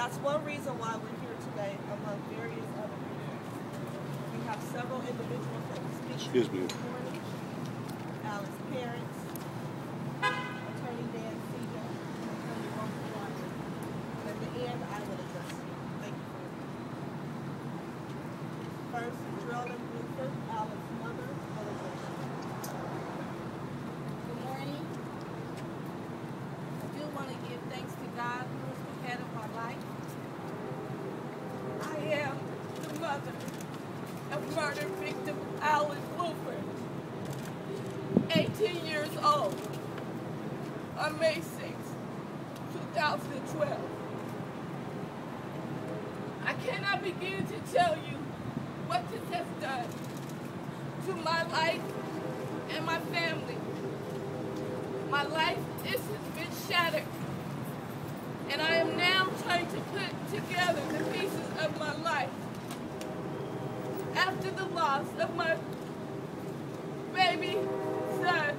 That's one reason why we're here today, among various other reasons. We have several individuals that will speak Excuse me. this morning. Alan's parents, Attorney Dan Seager, and Attorney Roman Rogers. And at the end, I will address you. Thank you for your time. First, Drellin Blueford, Alan's mother, will address you. Good morning. I do want to give thanks to God, who is the head of my life. I am the mother of murder victim Alan Blueford, 18 years old, on May 6, 2012. I cannot begin to tell you what this has done to my life and my family. My life has been shattered, and I am now trying to put together the pieces of my life after the loss of my baby son.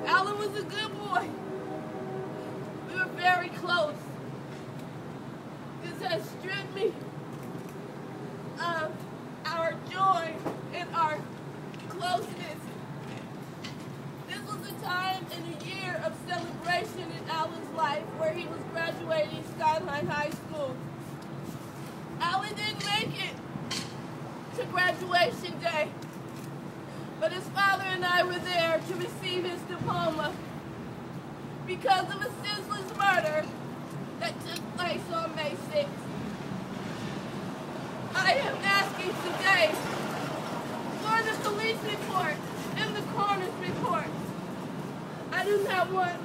Alan was a good boy. We were very close. This has stripped me of our joy and our closeness. This was a time and a year of celebration in Alan's life where he was graduating Skyline High School. Alan didn't make it to graduation day, but his father and I were there to receive his diploma because of a senseless murder that took place on May 6th. I am asking today for the police report and the coroner's report. I do not want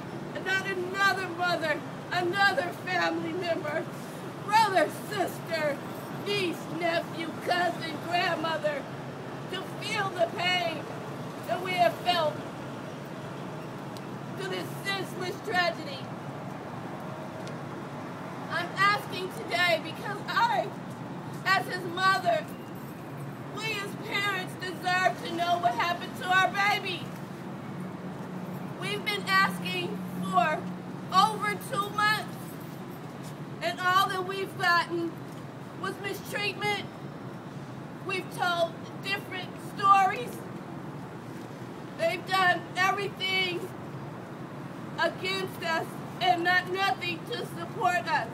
not another mother, another family member, brother, sister, niece, nephew, cousin, grandmother to feel the pain that we have felt through this senseless tragedy. I'm asking today because I, as his mother, we as parents deserve to know what happened to our baby. We've been asking for over 2 months, and all that we've gotten was mistreatment. We've told different stories. They've done everything against us and nothing to support us.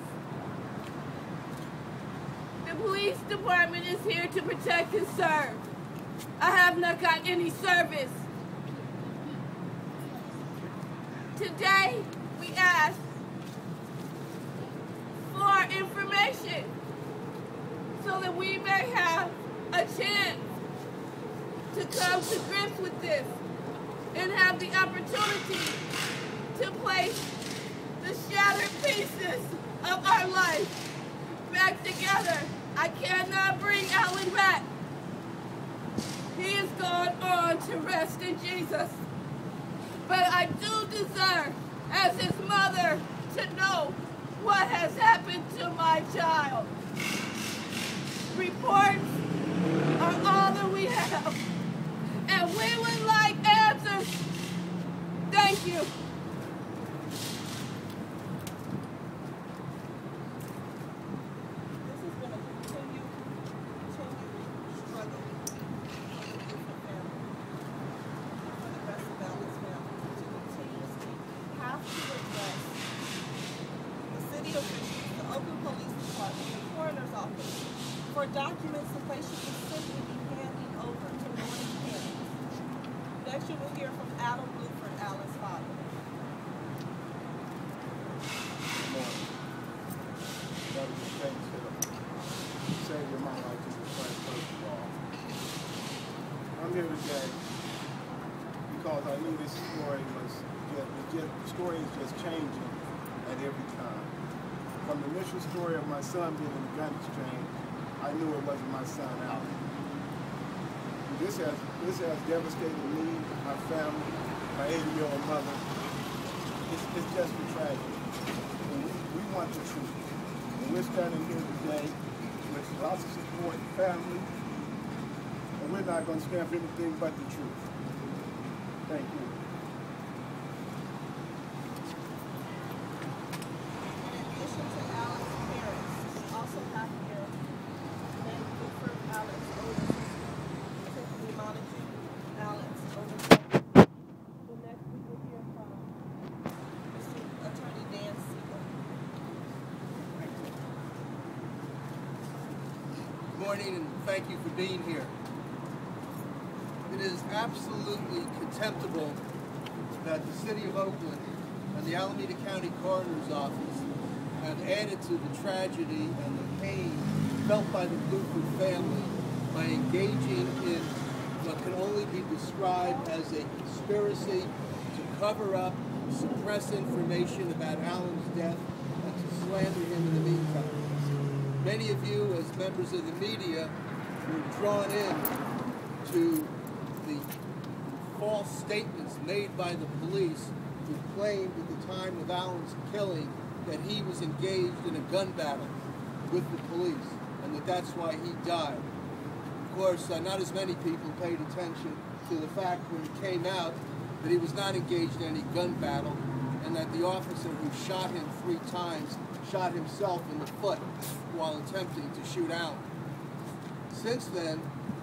The police department is here to protect and serve. I have not got any service. Today, we ask for information so that we may have a chance to come to grips with this and have the opportunity to place the shattered pieces of our life back together. I cannot bring Alan back. He has gone on to rest in Jesus. But I do deserve, as his mother, to know what has happened to my child. Reports are all that we have, and we would like answers. Thank you. This has been a continued struggle for the Blueford family, for the rest of Alan's family, to continuously have to address the city officials, the Oakland Police Department, the coroner's office, for documents that they should just simply be handing over to mourning parents. Next, you will hear from Adam Blueford, Alan's father. Good morning. Brothers and thanks for the Savior of my life, Jesus Christ, first of all. I'm here today because I knew this story was the story is just changing at every time. From the initial story of my son being in the gun exchange, I knew it wasn't my son Alan. This has devastated me, my family, my 80-year-old mother. It's just a tragedy. And we want the truth. And we're standing here today with lots of support, family, and we're not going to stand for anything but the truth. Thank you. In addition to Alan's morning, and thank you for being here. It is absolutely contemptible that the City of Oakland and the Alameda County Coroner's Office have added to the tragedy and the pain felt by the Blueford family by engaging in what can only be described as a conspiracy to cover up, suppress information about Alan's death, and to slander him in the meantime. Many of you, as members of the media, were drawn in to the false statements made by the police who claimed at the time of Alan's killing that he was engaged in a gun battle with the police and that that's why he died. Of course, not as many people paid attention to the fact when it came out that he was not engaged in any gun battle and that the officer who shot him 3 times shot himself in the foot while attempting to shoot Alan. Since then,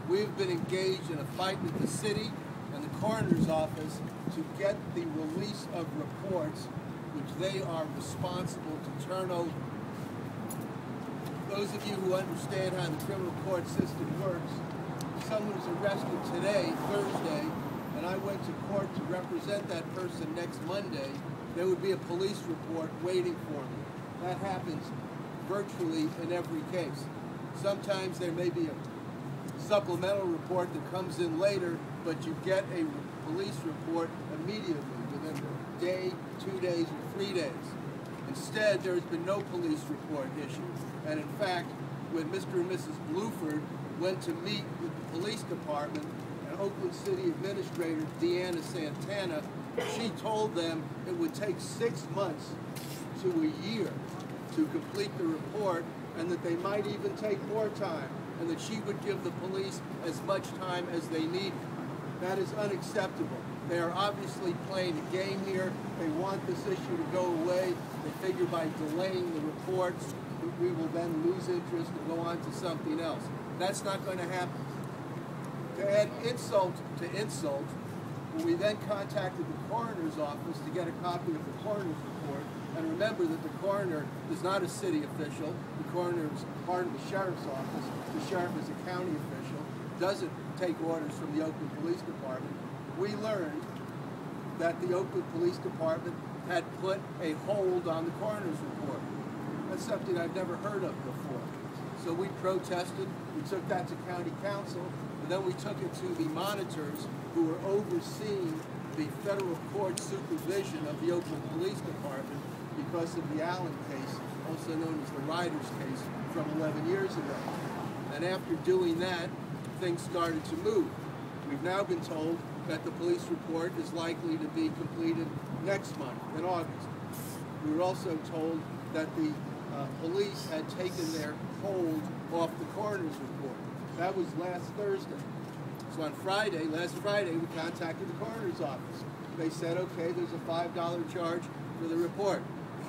we've been engaged in a fight with the city and the coroner's office to get the release of reports which they are responsible to turn over. Those of you who understand how the criminal court system works, if someone is arrested today, Thursday, and I went to court to represent that person next Monday, there would be a police report waiting for me. That happens virtually in every case. Sometimes there may be a supplemental report that comes in later, but you get a police report immediately, within a day, 2 days, or 3 days. Instead, there has been no police report issued. And in fact, when Mr. and Mrs. Blueford went to meet with the police department and Oakland City Administrator Deanna Santana, she told them it would take 6 months to a year to complete the report, and that they might even take more time, and that she would give the police as much time as they needed. That is unacceptable. They are obviously playing a game here. They want this issue to go away. They figure by delaying the reports, we will then lose interest and go on to something else. That's not going to happen. To add insult to insult, we then contacted the coroner's office to get a copy of the coroner's report. And remember that the coroner is not a city official. The coroner is part of the sheriff's office. The sheriff is a county official, doesn't take orders from the Oakland Police Department. We learned that the Oakland Police Department had put a hold on the coroner's report. That's something I've never heard of before. So we protested, we took that to county council, and then we took it to the monitors who were overseeing the federal court supervision of the Oakland Police Department because of the Allen case, also known as the Riders case, from 11 years ago. And after doing that, things started to move. We've now been told that the police report is likely to be completed next month, in August. We were also told that the police had taken their hold off the coroner's report. That was last Thursday. So on Friday, last Friday, we contacted the coroner's office. They said, okay, there's a $5 charge for the report.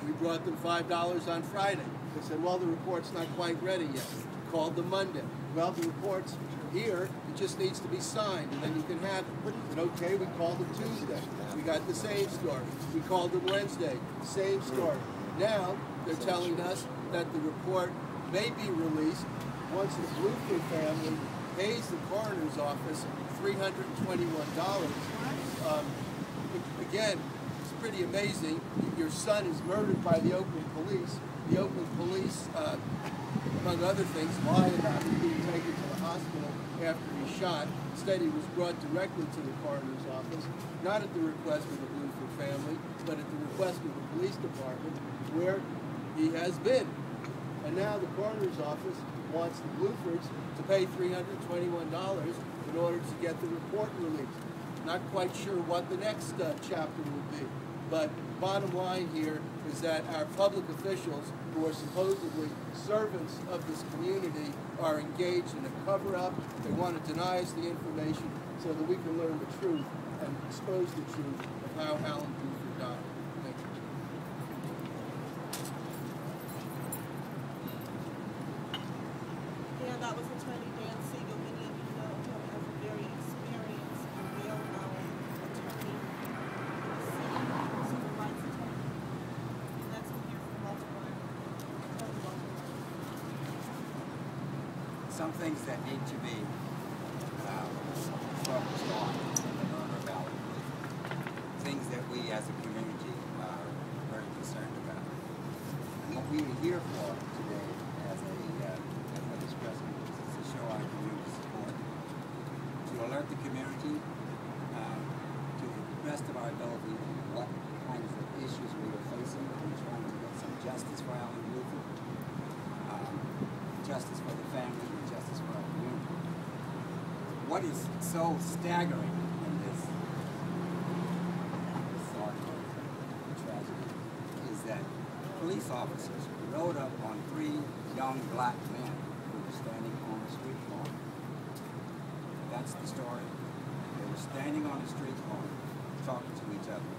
We brought them $5 on Friday. They said, well, the report's not quite ready yet. Called them Monday. Well, the report's here, it just needs to be signed, and then you can have it. We said, okay, we called them Tuesday. We got the same story. We called them Wednesday, same story. Now, they're telling us that the report may be released once the Blueford family pays the coroner's office $321. Again, it's pretty amazing. Your son is murdered by the Oakland police. The Oakland police, among other things, lied about him being taken to the hospital after he shot. Instead, he was brought directly to the coroner's office, not at the request of the Blueford family, but at the request of the police department, where he has been. And now the coroner's office wants the Bluefords to pay $321 in order to get the report released. Not quite sure what the next chapter will be, but bottom line here is that our public officials, who are supposedly servants of this community, are engaged in a cover-up. They want to deny us the information so that we can learn the truth and expose the truth of how Alan Blueford died. Thank you. Yeah, that was Attorney Dan Siegel. Many of you know him as a very experienced and well-known attorney in the city, civil rights attorney. Next, we'll hear from Baltimore. some things that need to be focused on in the murder of Alan Blueford. Things that we as a community are very concerned about. And what we are here for today as for this press conference is to show our community support, to alert the community to the best of our ability what kinds of issues we are facing and trying to get some justice for Alan Blueford, justice for the family, and justice for our community. What is so staggering in this tragedy is that police officers rode up on 3 young black men who were standing on the street corner. That's the story. They were standing on the street corner talking to each other.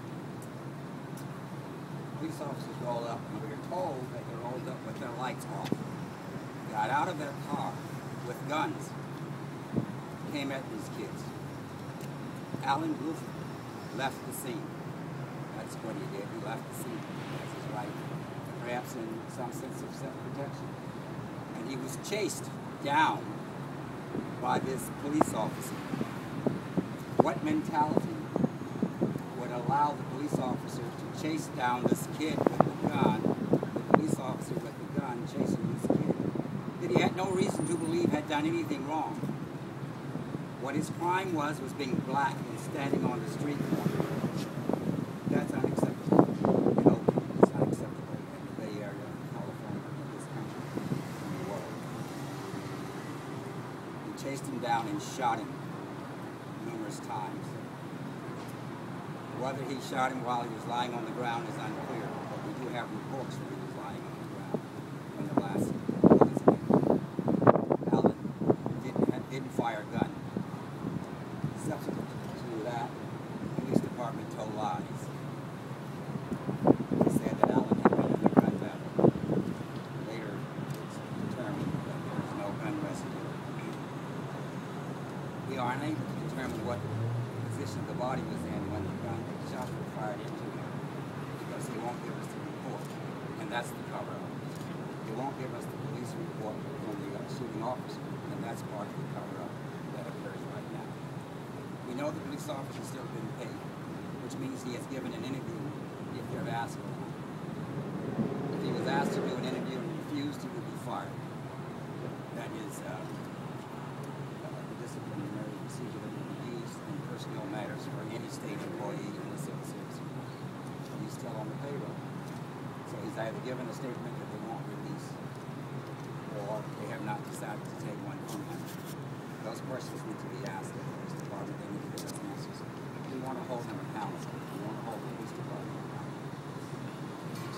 Police officers rolled up, and we were told that they rolled up with their lights off. Got out of their car with guns, came at these kids. Alan Blueford left the scene. That's what he did. He left the scene. That's his right, perhaps in some sense of self-protection. And he was chased down by this police officer. What mentality would allow the police officer to chase down this kid with the gun, the police officer with the gun chasing this kid, that he had no reason to believe had done anything wrong? What his crime was being black and standing on the street corner. That's unacceptable. You know, it's unacceptable in the Bay Area, in California, in this country, in the world. He chased him down and shot him numerous times. Whether he shot him while he was lying on the ground is unclear, but we do have reports that he was lying on the ground when the last incident. Alan didn't fire a gun. Subsequent to that, the police department told lies. They said that Alan had been in a gun battle. Later, it's determined that there was no gun residue. We are unable to determine what position the body was in when the shots were fired into him, because they won't give us the report, and that's the cover-up. They won't give us the police report from the shooting officer, and that's part of the cover-up that occurs right now. We know the police officer still been paid, which means he has given an interview if they're asked for one. If he was asked to do an interview and refused, he would be fired. That is the disciplinary procedure that would be used in personnel matters for any state employee in the civil service. He's still on the payroll. So he's either given a statement that they won't release, or they have not decided to take one from him. Those questions need to be asked of the police department. They need to give us answers. We want to hold him accountable. We want to hold the police department accountable.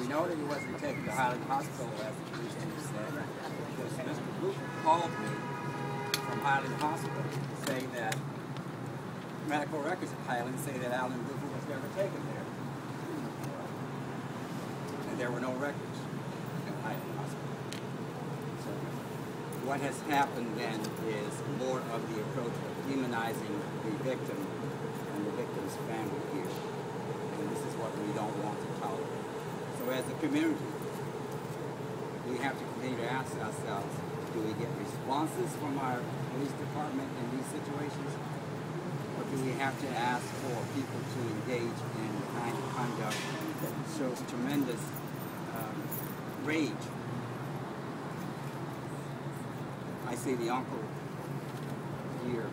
We know that he wasn't taken to Highland Hospital, as the police chief said, because Mr. Blueford called me from Highland Hospital to say that medical records at Highland say that Alan Blueford was never taken there. And there were no records at Highland Hospital. So what has happened then is more of the approach of demonizing the victim and the victim's family here. And this is what we don't want to tolerate. So as a community, we have to continue to ask ourselves, do we get responses from our police department in these situations? Or do we have to ask for people to engage in the kind of conduct that shows tremendous rage? I see the uncle here